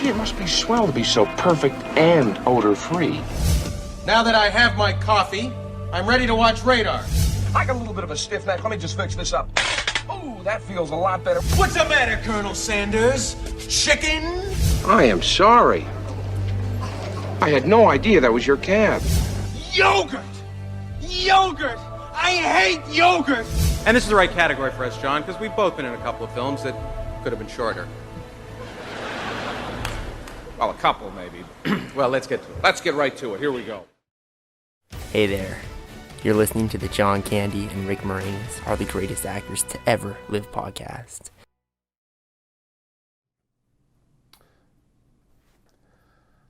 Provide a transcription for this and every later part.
Gee, it must be swell to be so perfect and odor-free. Now that I have my coffee, I'm ready to watch Radar. I got a little bit of a stiff neck. Let me just fix this up. Oh, that feels a lot better. What's the matter, Colonel Sanders? Chicken? I am sorry. I had no idea that was your cab. Yogurt! Yogurt! I hate yogurt! And this is the right category for us, John, because we've both been in a couple of films that could have been shorter. Well, a couple, maybe. Well, let's get to it. Let's get right to it. Here we go. Hey there. You're listening to the John Candy and Rick Moranis Are the Greatest Actors to Ever Live podcast.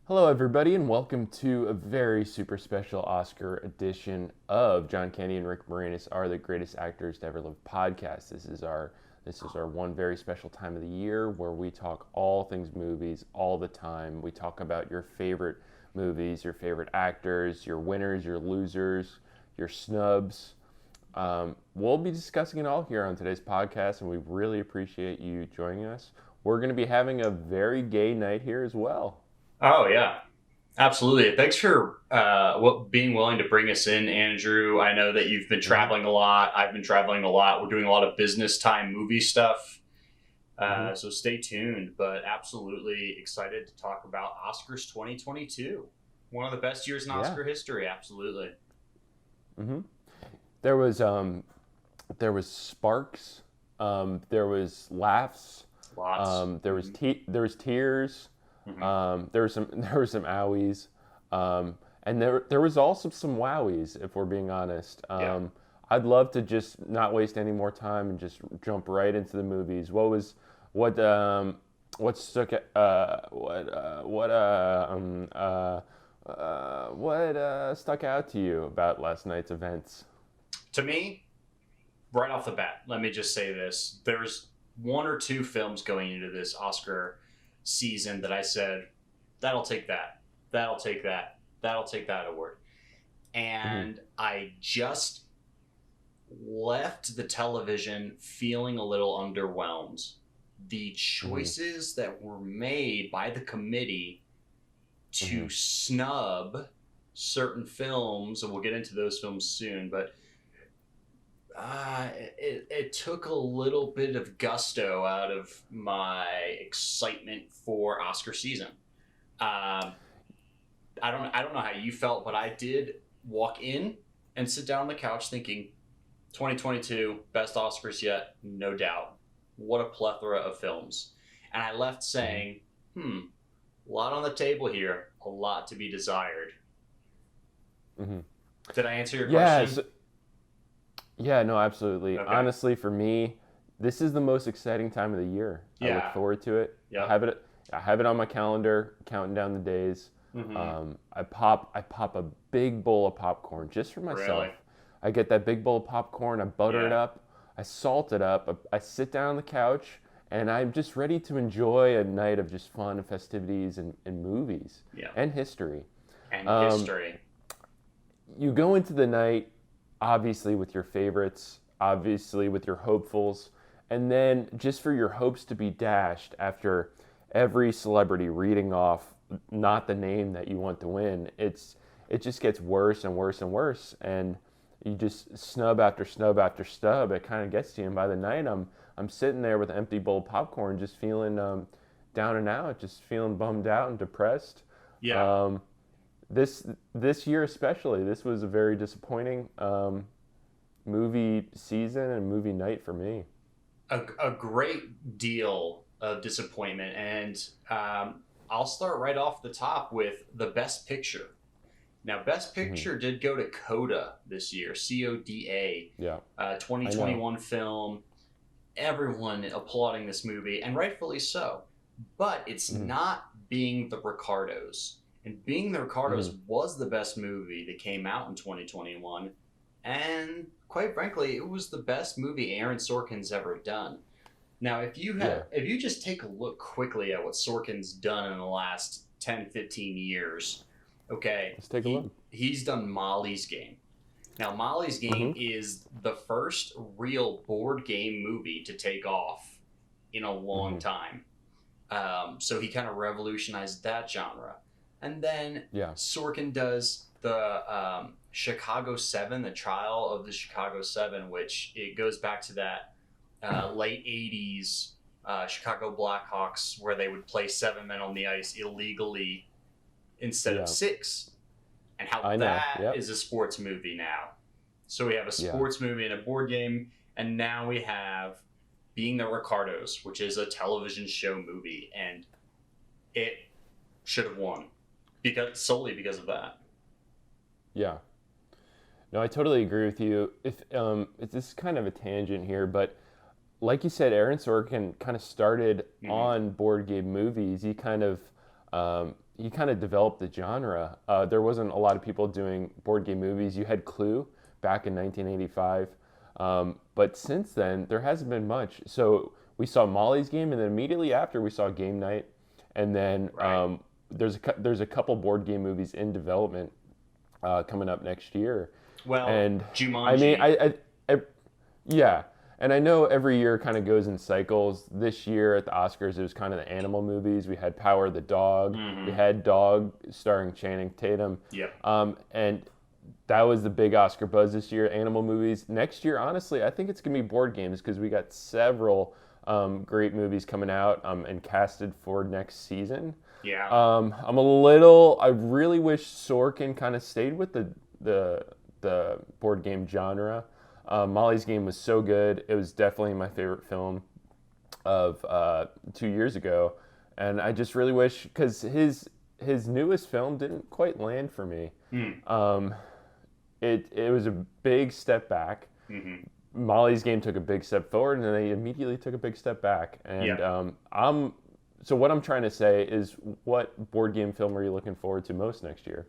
Hello, everybody, and welcome to a very super special Oscar edition of John Candy and Rick Moranis Are the Greatest Actors to Ever Live podcast. This is our one very special time of the year where we talk all things movies all the time. We talk about your favorite movies, your favorite actors, your winners, your losers, your snubs. We'll be discussing it all here on today's podcast, and we really appreciate you joining us. We're going to be having a very gay night here as well. Oh, yeah, absolutely. Thanks for being willing to bring us in, Andrew. I know that you've been traveling a lot. I've been traveling a lot. We're doing a lot of business time movie stuff. So stay tuned, but absolutely excited to talk about Oscars 2022. One of the best years in Oscar history, absolutely. Mm-hmm. There was sparks. There was laughs. Lots. There was tears. Mm-hmm. There were some owies, and there was also some wowies, if we're being honest. I'd love to just not waste any more time and just jump right into the movies. What stuck out to you about last night's events? To me, right off the bat, let me just say this. There's one or two films going into this Oscar season that I said, that'll take that award. And I just left the television feeling a little underwhelmed. The choices that were made by the committee to snub certain films, and we'll get into those films soon, but it took a little bit of gusto out of my excitement for Oscar season. I don't know how you felt, but I did walk in and sit down on the couch thinking 2022 best Oscars yet, no doubt. What a plethora of films. And I left saying, a lot on the table here, a lot to be desired. Did I answer your question? Yeah, no, absolutely. Okay. Honestly, for me, this is the most exciting time of the year. I look forward to it. Yep. I have it on my calendar, counting down the days. I pop a big bowl of popcorn just for myself. Really? I get that big bowl of popcorn, I butter it up, I salt it up, I sit down on the couch, and I'm just ready to enjoy a night of just fun and festivities and movies and history. You go into the night, obviously with your favorites, obviously with your hopefuls, and then just for your hopes to be dashed after every celebrity reading off not the name that you want to win, it just gets worse and worse and worse, and you just snub after snub after snub. It kind of gets to you, and by the night I'm sitting there with an empty bowl of popcorn, just feeling down and out, just feeling bummed out and depressed. This year especially, this was a very disappointing movie season and movie night for me. A great deal of disappointment, and I'll start right off the top with the Best Picture. Now, Best Picture did go to Coda this year, CODA. 2021 film. Everyone applauding this movie, and rightfully so. But it's not Being the Ricardos. And Being the Ricardos was the best movie that came out in 2021. And quite frankly, it was the best movie Aaron Sorkin's ever done. Now, if you just take a look quickly at what Sorkin's done in the last 10, 15 years, okay, let's take a look. He's done Molly's Game. Now, Molly's Game is the first real board game movie to take off in a long time. So he kind of revolutionized that genre. And then Yeah. Sorkin does the Chicago 7, the trial of the Chicago 7, which it goes back to that late 80s Chicago Blackhawks where they would play 7 men on the ice illegally instead of 6. And how that is a sports movie now. So we have a sports movie and a board game, and now we have Being the Ricardos, which is a television show movie, and it should have won solely because of that. Yeah. No, I totally agree with you. If this is kind of a tangent here, but like you said, Aaron Sorkin kind of started on board game movies. He kind of developed the genre. There wasn't a lot of people doing board game movies. You had Clue back in 1985, but since then there hasn't been much. So we saw Molly's Game, and then immediately after we saw Game Night, and then there's a couple board game movies in development coming up next year. Well, and Jumanji. I mean, yeah. And I know every year kind of goes in cycles. This year at the Oscars, it was kind of the animal movies. We had Power of the Dog. We had Dog starring Channing Tatum. Yep. And that was the big Oscar buzz this year, animal movies. Next year, honestly, I think it's going to be board games because we got several great movies coming out and casted for next season. Yeah. I really wish Sorkin kind of stayed with the board game genre. Molly's Game was so good. It was definitely my favorite film of 2 years ago. And I just really wish, because his newest film didn't quite land for me. It was a big step back. Molly's Game took a big step forward, and then they immediately took a big step back. And so what I'm trying to say is, what board game film are you looking forward to most next year?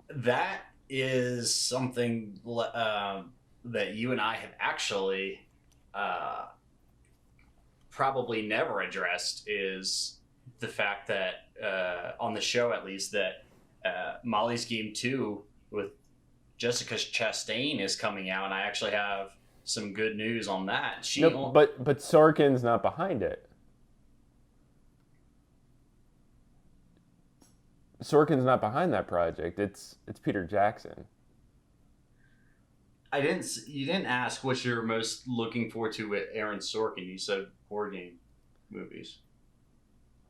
That is something that you and I have actually probably never addressed, is the fact that on the show at least, that Molly's Game 2 with Jessica Chastain is coming out, and I actually have some good news on that. But Sorkin's not behind it. Sorkin's not behind that project. It's Peter Jackson. You didn't ask what you're most looking forward to with Aaron Sorkin. You said board game movies.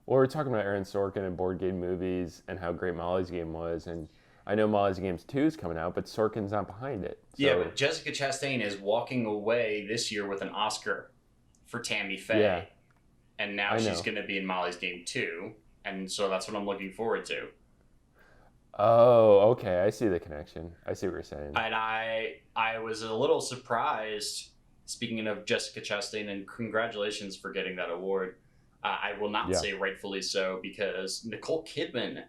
Well, we're talking about Aaron Sorkin and board game movies and how great Molly's Game was, and I know Molly's Games 2 is coming out, but Sorkin's not behind it. So. Yeah, but Jessica Chastain is walking away this year with an Oscar for Tammy Faye, and now she's going to be in Molly's Game 2, and so that's what I'm looking forward to. Oh, okay. I see the connection. I see what you're saying. And I was a little surprised, speaking of Jessica Chastain, and congratulations for getting that award. I will not say rightfully so, because Nicole Kidman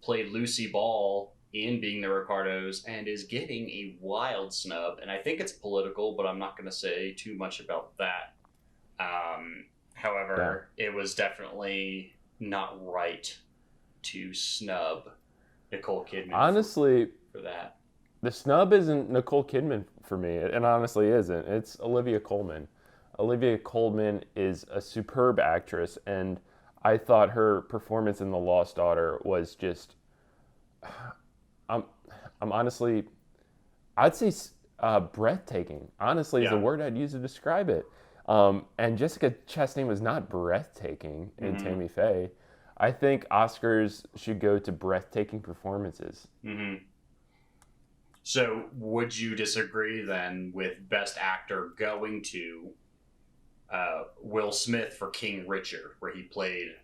played Lucy Ball in Being the Ricardos and is getting a wild snub. And I think it's political, but I'm not going to say too much about that. However, it was definitely not right to snub Nicole Kidman. Honestly, for that. The snub isn't Nicole Kidman for me. It honestly isn't. It's Olivia Colman. Olivia Colman is a superb actress, and I thought her performance in The Lost Daughter was just... I'm honestly... I'd say breathtaking. Honestly, is the word I'd use to describe it. And Jessica Chastain was not breathtaking in Tammy Faye. I think Oscars should go to breathtaking performances. So would you disagree then with Best Actor going to Will Smith for King Richard, where he played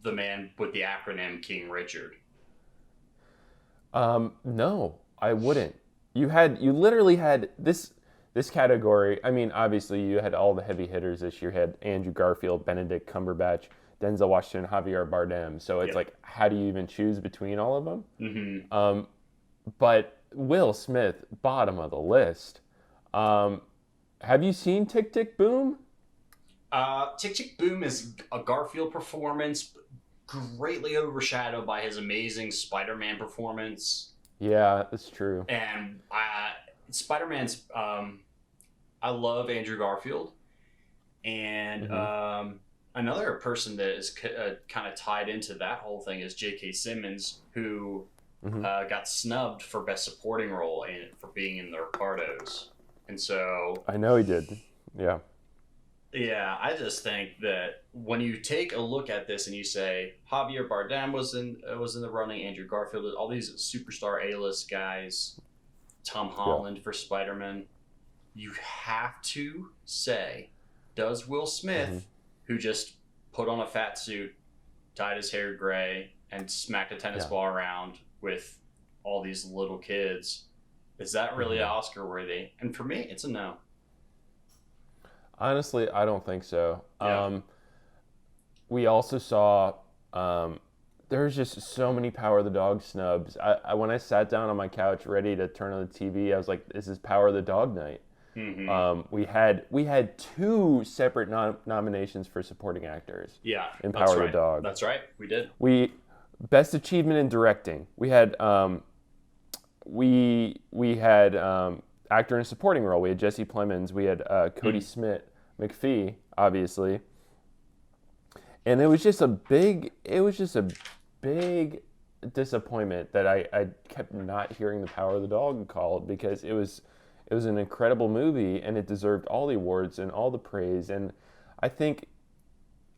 the man with the acronym King Richard? No, I wouldn't. You literally had this category. I mean, obviously you had all the heavy hitters this year. You had Andrew Garfield, Benedict Cumberbatch, Denzel Washington, Javier Bardem. So it's like, how do you even choose between all of them? But Will Smith, bottom of the list. Have you seen Tick, Tick, Boom? Tick, Tick, Boom is a Garfield performance, greatly overshadowed by his amazing Spider-Man performance. Yeah, that's true. And Spider-Man's... I love Andrew Garfield. And another person that is kind of tied into that whole thing is J.K. Simmons, who got snubbed for Best Supporting Role for being in The Ricardos. And so... I know he did. Yeah. Yeah, I just think that when you take a look at this and you say Javier Bardem was in the running, Andrew Garfield, all these superstar A-list guys, Tom Holland for Spider-Man, you have to say, does Will Smith, who just put on a fat suit, dyed his hair gray, and smacked a tennis ball around with all these little kids, is that really Oscar worthy? And for me, it's a no. Honestly, I don't think so. Yeah. We also saw there's just so many Power of the Dog snubs. When I sat down on my couch ready to turn on the TV, I was like, "This is Power of the Dog night." We had 2 separate nominations for supporting actors. Yeah, in Power of the Dog. That's right, we did. Best achievement in directing. We had actor in supporting role. We had Jesse Plemons. We had Cody Smith McPhee, obviously. And it was just a big disappointment that I kept not hearing the Power of the Dog called, because it was an incredible movie and it deserved all the awards and all the praise. And I think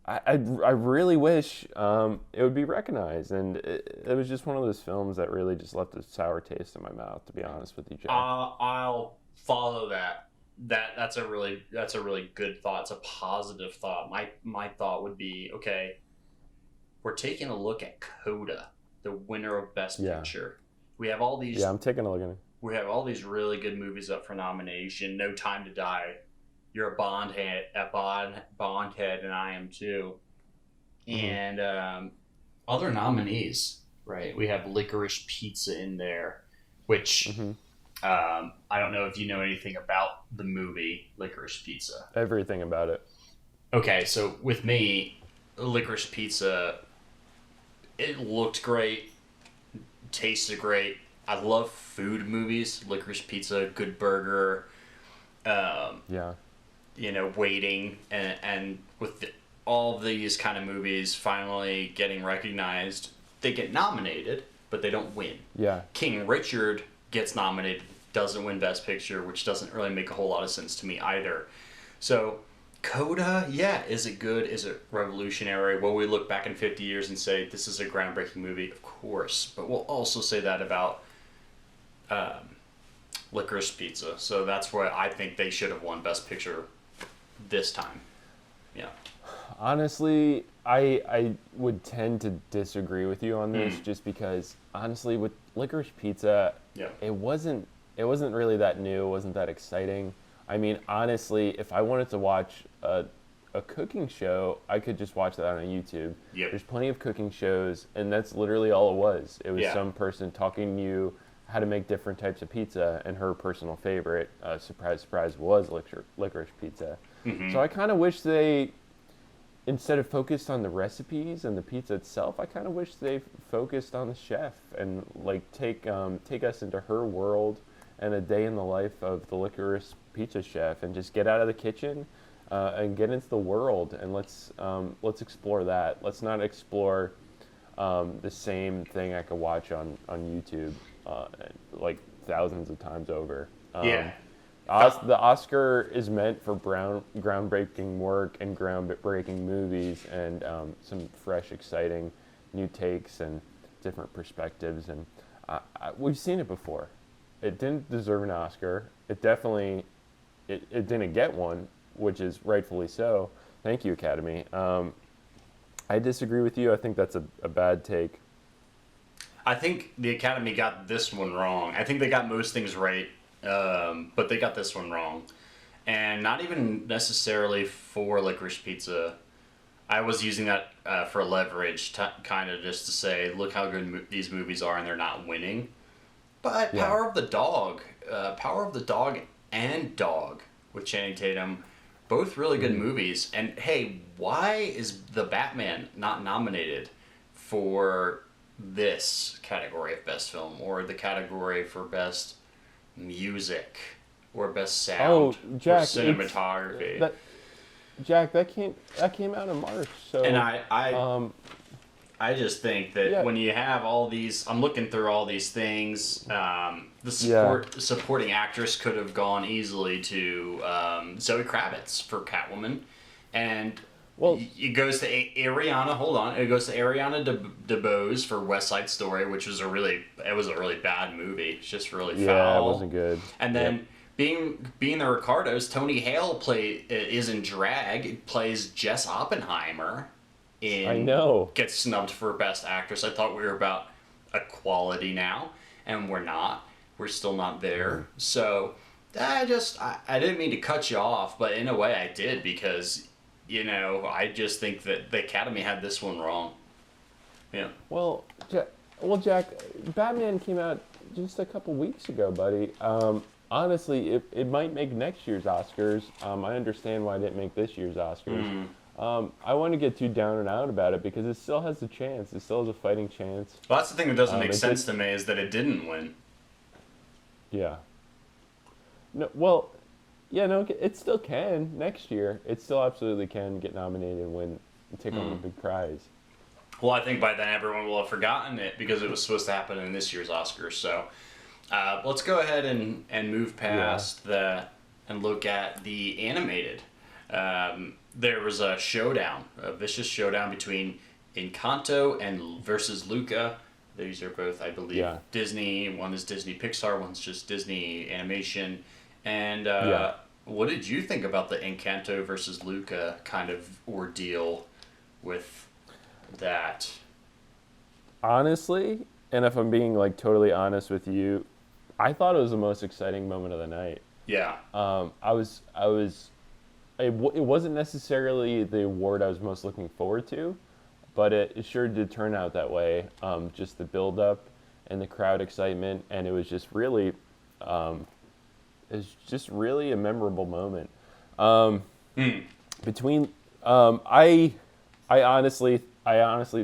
I really wish it would be recognized. And it was just one of those films that really just left a sour taste in my mouth, to be honest with you, Jay. I'll follow that. That's a really good thought. It's a positive thought. My thought would be, okay, we're taking a look at Coda, the winner of Best Picture. We have all these. Yeah, I'm taking a look at it. We have all these really good movies up for nomination. No Time to Die. You're a Bond head, and I am too. And other nominees, right? We have Licorice Pizza in there, which I don't know if you know anything about the movie Licorice Pizza. Everything about it. Okay, so with me, Licorice Pizza, it looked great, tasted great. I love food movies. Licorice Pizza, Good Burger. Waiting, and with all of these kind of movies finally getting recognized, they get nominated, but they don't win. Yeah. King Richard gets nominated, doesn't win Best Picture, which doesn't really make a whole lot of sense to me either. So, Coda, is it good? Is it revolutionary? Will we look back in 50 years and say, this is a groundbreaking movie? Of course. But we'll also say that about Licorice Pizza. So that's why I think they should have won Best Picture this time. Yeah. Honestly, I would tend to disagree with you on this, just because honestly with Licorice Pizza, it wasn't really that new, it wasn't that exciting. I mean, honestly, if I wanted to watch a cooking show, I could just watch that on YouTube. There's plenty of cooking shows, and that's literally all it was. It was some person talking to you how to make different types of pizza, and her personal favorite, surprise, surprise, was licorice pizza. So I kind of wish they, instead of focused on the recipes and the pizza itself, I kind of wish they focused on the chef and take us into her world and a day in the life of the licorice pizza chef, and just get out of the kitchen and get into the world, and let's explore that. Let's not explore the same thing I could watch on YouTube thousands of times over. The Oscar is meant for groundbreaking work and groundbreaking movies, and some fresh, exciting new takes and different perspectives. And we've seen it before. It didn't deserve an Oscar. It definitely it didn't get one, which is rightfully so. Thank you, Academy. I disagree with you. I think that's a bad take. I think the Academy got this one wrong. I think they got most things right, but they got this one wrong. And not even necessarily for Licorice Pizza. I was using that for leverage, kind of just to say, look how good these movies are, and they're not winning. But Power of the Dog and Dog with Channing Tatum, both really good movies. And hey, why is The Batman not nominated for this category of best film, or the category for best music, or best sound, Jack, or cinematography? Jack, that came out in March. So And I just think that Yeah. when you have all these, I'm looking through all these things. The supporting actress could have gone easily to Zoe Kravitz for Catwoman, and it goes to Ariana. Hold on, it goes to Ariana DeBose for West Side Story, which was a really bad movie. It's just really foul. Yeah, it wasn't good. And then. Being the Ricardos, Tony Hale is in drag, plays Jess Oppenheimer. I know. Gets snubbed for Best Actress. I thought we were about equality now, and we're not. We're still not there. So I didn't mean to cut you off, but in a way I did, because I just think that the Academy had this one wrong. Yeah. Well, Jack, Batman came out just a couple weeks ago, buddy. Honestly, it might make next year's Oscars. I understand why it didn't make this year's Oscars. I want to get too down and out about it because it still has a chance. It still has a fighting chance. Well, that's the thing that doesn't make sense to me, is that it didn't win. Yeah. No. Well, yeah. No. It still can next year. It still absolutely can get nominated and win and take home a big prize. Well, I think by then everyone will have forgotten it because it was supposed to happen in this year's Oscars. So let's go ahead and move past that and look at the animated. There was a vicious showdown between Encanto and versus Luca. These are both, I believe, Disney. One is Disney Pixar, one's just Disney Animation. And what did you think about the Encanto versus Luca kind of ordeal with that? Honestly, and if I'm being like totally honest with you, I thought it was the most exciting moment of the night. Yeah. It wasn't necessarily the award I was most looking forward to, but it sure did turn out that way. Just the build up and the crowd excitement, and it was just really, a memorable moment. I honestly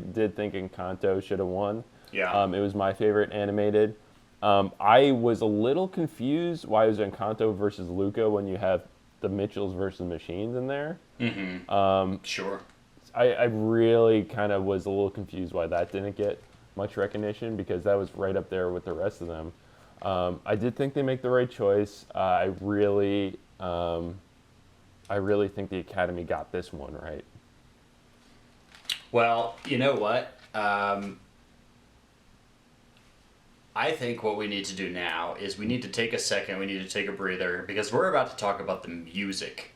did think Encanto should have won. Yeah. It was my favorite animated. I was a little confused why it was Encanto versus Luca when you have the Mitchells versus Machines in there. Sure. I really kind of was a little confused why that didn't get much recognition, because that was right up there with the rest of them. I did think they make the right choice. I really think the Academy got this one right. Well, you know what? I think what we need to do now is we need to take a second, we need to take a breather, because we're about to talk about the music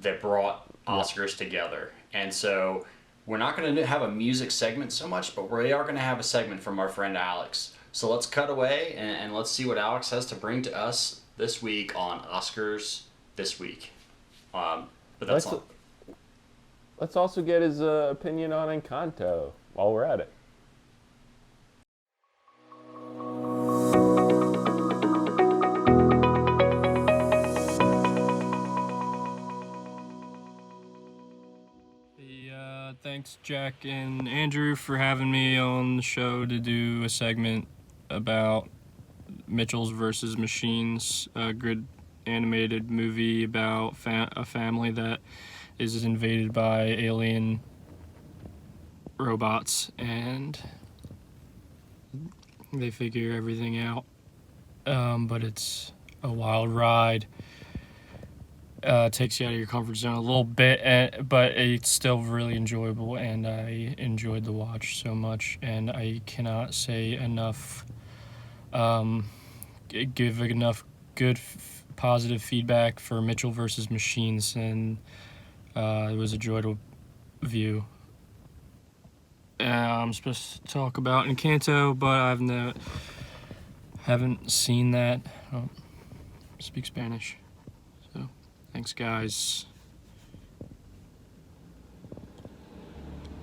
that brought Oscars together. And so we're not going to have a music segment so much, but we are going to have a segment from our friend Alex. So let's cut away and let's see what Alex has to bring to us this week on Oscars This Week. But that's all. Let's also get his opinion on Encanto while we're at it. Thanks, Jack and Andrew, for having me on the show to do a segment about Mitchells versus Machines, a good animated movie about a family that is invaded by alien robots, and they figure everything out. But it's a wild ride. Takes you out of your comfort zone a little bit, but it's still really enjoyable, and I enjoyed the watch so much, and I cannot say enough, give enough good positive feedback for Mitchell versus Machines, and it was a joy to view. I'm supposed to talk about Encanto, but haven't seen that. I don't speak Spanish. Thanks, guys.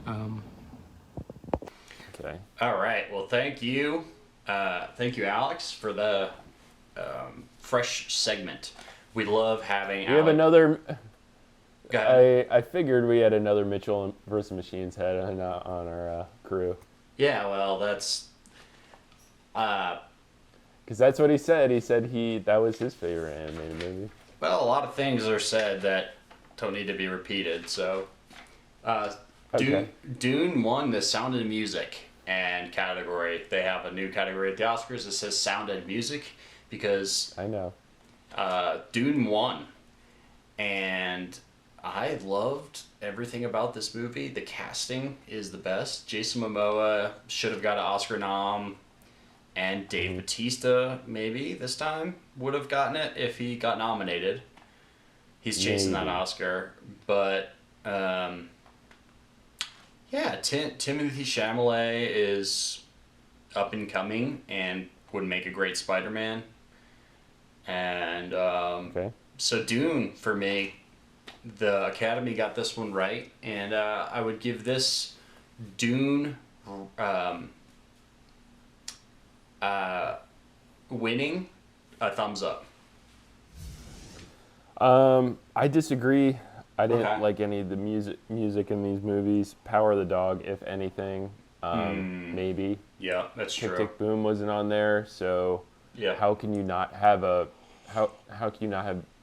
Okay. All right. Well, thank you. Thank you, Alex, for the fresh segment. We love having We have another... Go ahead. I figured we had another Mitchell versus Machines head on our crew. Yeah, well, that's... Because that's what he said. He said that was his favorite animated movie. Well, a lot of things are said that don't need to be repeated. So, Okay. Dune won the Sound and Music and category. They have a new category at the Oscars that says Sound and Music because I know. Dune won, and I loved everything about this movie. The casting is the best. Jason Momoa should have got an Oscar nom, and Dave Bautista maybe this time would have gotten it if he got nominated. He's chasing that Oscar, but yeah, Timothy Chalamet is up and coming and would make a great Spider-Man. And so Dune, for me, the Academy got this one right, and I would give this Dune winning a thumbs up. I disagree. I didn't Okay. like any of the music in these movies. Power of the Dog, if anything, maybe. Yeah, that's Tick true. Tick Boom wasn't on there, so Yeah. how can you not have a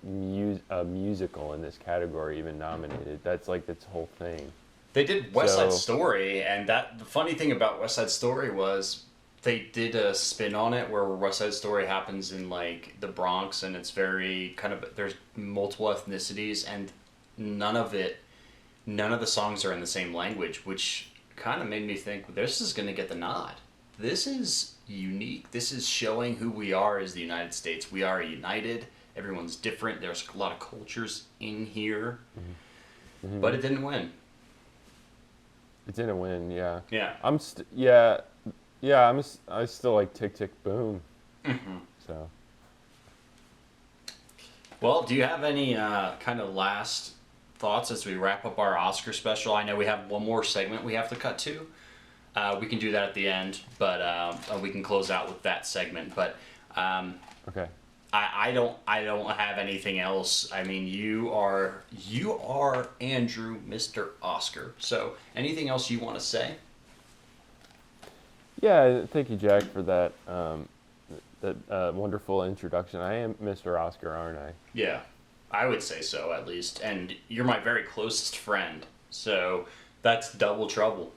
musical in this category even nominated? That's like its whole thing. They did West Side So- Story, and the funny thing about West Side Story was they did a spin on it where West Side Story happens in like the Bronx, and it's very kind of there's multiple ethnicities, and none of the songs are in the same language, which kind of made me think this is going to get the nod. This is unique. This is showing who we are as the United States. We are united. Everyone's different. There's a lot of cultures in here, but it didn't win. It didn't win, yeah. Yeah. I still like Tick Tick Boom. So Well, do you have any kind of last thoughts as we wrap up our Oscar special? I know we have one more segment we have to cut to. We can do that at the end, but we can close out with that segment. But okay. I don't have anything else. I mean, you are Andrew, Mr. Oscar. So anything else you want to say? Yeah, thank you, Jack, for that wonderful introduction. I am Mr. Oscar, aren't I? Yeah, I would say so at least. And you're my very closest friend, so that's double trouble.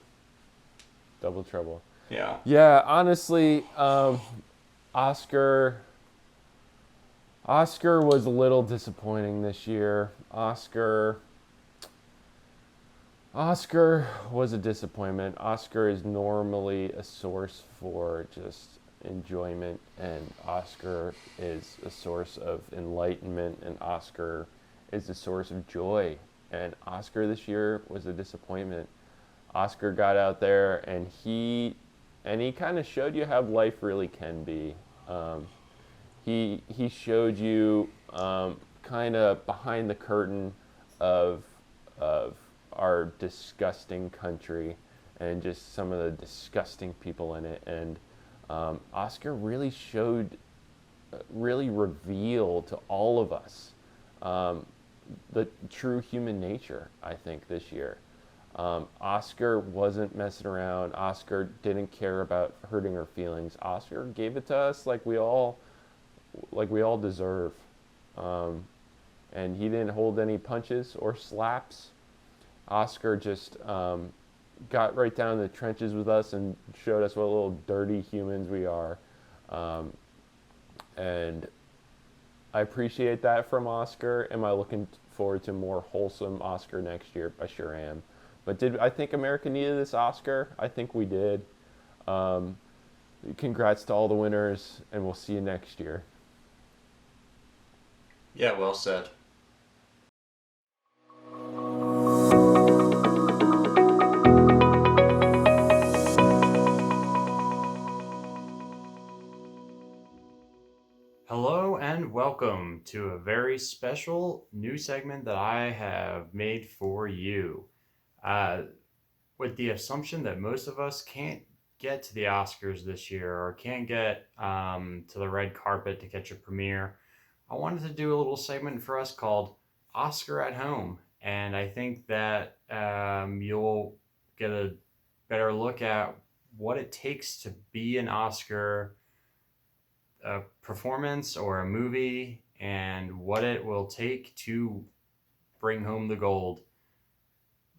Double trouble. Yeah. Yeah, honestly, Oscar was a little disappointing this year. Oscar was a disappointment. Oscar is normally a source for just enjoyment, and Oscar is a source of enlightenment, and Oscar is a source of joy. And Oscar this year was a disappointment. Oscar got out there and he kind of showed you how life really can be. He showed you kind of behind the curtain of our disgusting country and just some of the disgusting people in it. And Oscar really revealed to all of us the true human nature, I think, this year. Oscar wasn't messing around. Oscar didn't care about hurting our feelings. Oscar gave it to us like we all deserve. And he didn't hold any punches or slaps. Oscar just got right down in the trenches with us and showed us what little dirty humans we are. And I appreciate that from Oscar. Am I looking forward to more wholesome Oscar next year? I sure am. But did I think America needed this Oscar? I think we did. Congrats to all the winners, and we'll see you next year. Yeah, well said. Hello and welcome to a very special new segment that I have made for you. With the assumption that most of us can't get to the Oscars this year or can't get to the red carpet to catch a premiere, I wanted to do a little segment for us called Oscar at Home. And I think that you'll get a better look at what it takes to be an Oscar performance or a movie, and what it will take to bring home the gold.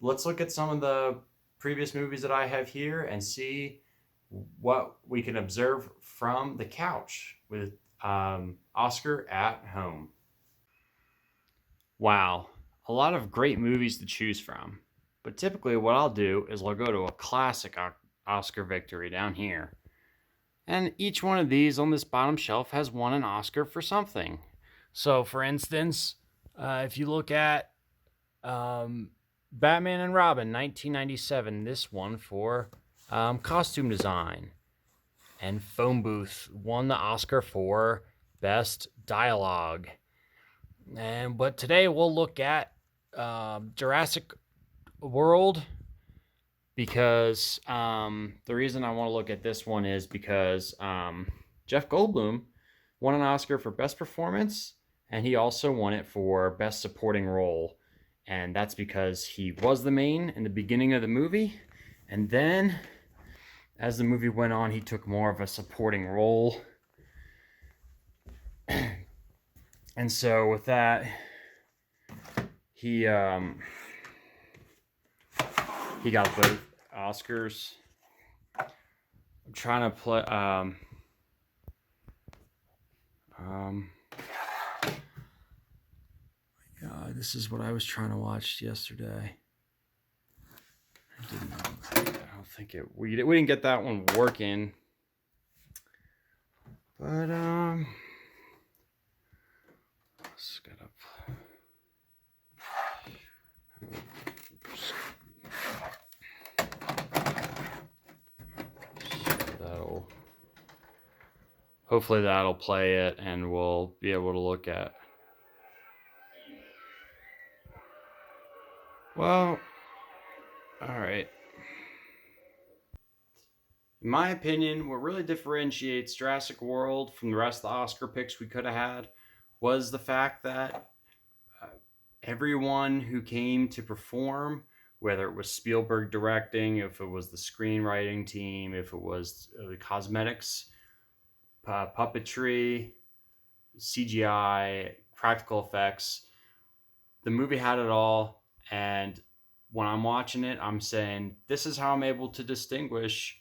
Let's look at some of the previous movies that I have here and see what we can observe from the couch with Oscar at home. Wow, a lot of great movies to choose from. But typically what I'll do is I'll go to a classic Oscar victory down here. And each one of these on this bottom shelf has won an Oscar for something. So for instance, if you look at Batman and Robin, 1997, this one for costume design. And Phone Booth won the Oscar for Best Dialogue. But today we'll look at Jurassic World, because the reason I want to look at this one is because Jeff Goldblum won an Oscar for Best Performance, and he also won it for Best Supporting Role. And that's because he was the main in the beginning of the movie, and then as the movie went on, he took more of a supporting role. And so with that, he got both Oscars. I'm trying to play this is what I was trying to watch yesterday. I don't think we didn't get that one working. But just gotta hopefully that'll play it and we'll be able to look at. Well, all right. In my opinion, what really differentiates Jurassic World from the rest of the Oscar picks we could have had was the fact that everyone who came to perform, whether it was Spielberg directing, if it was the screenwriting team, if it was the cosmetics, puppetry, CGI, practical effects, the movie had it all. And when I'm watching it, I'm saying, this is how I'm able to distinguish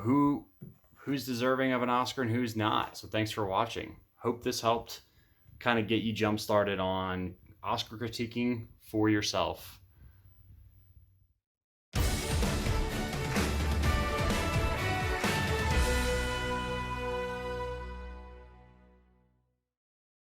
who's deserving of an Oscar and who's not. So thanks for watching. Hope this helped kind of get you jump started on Oscar critiquing for yourself.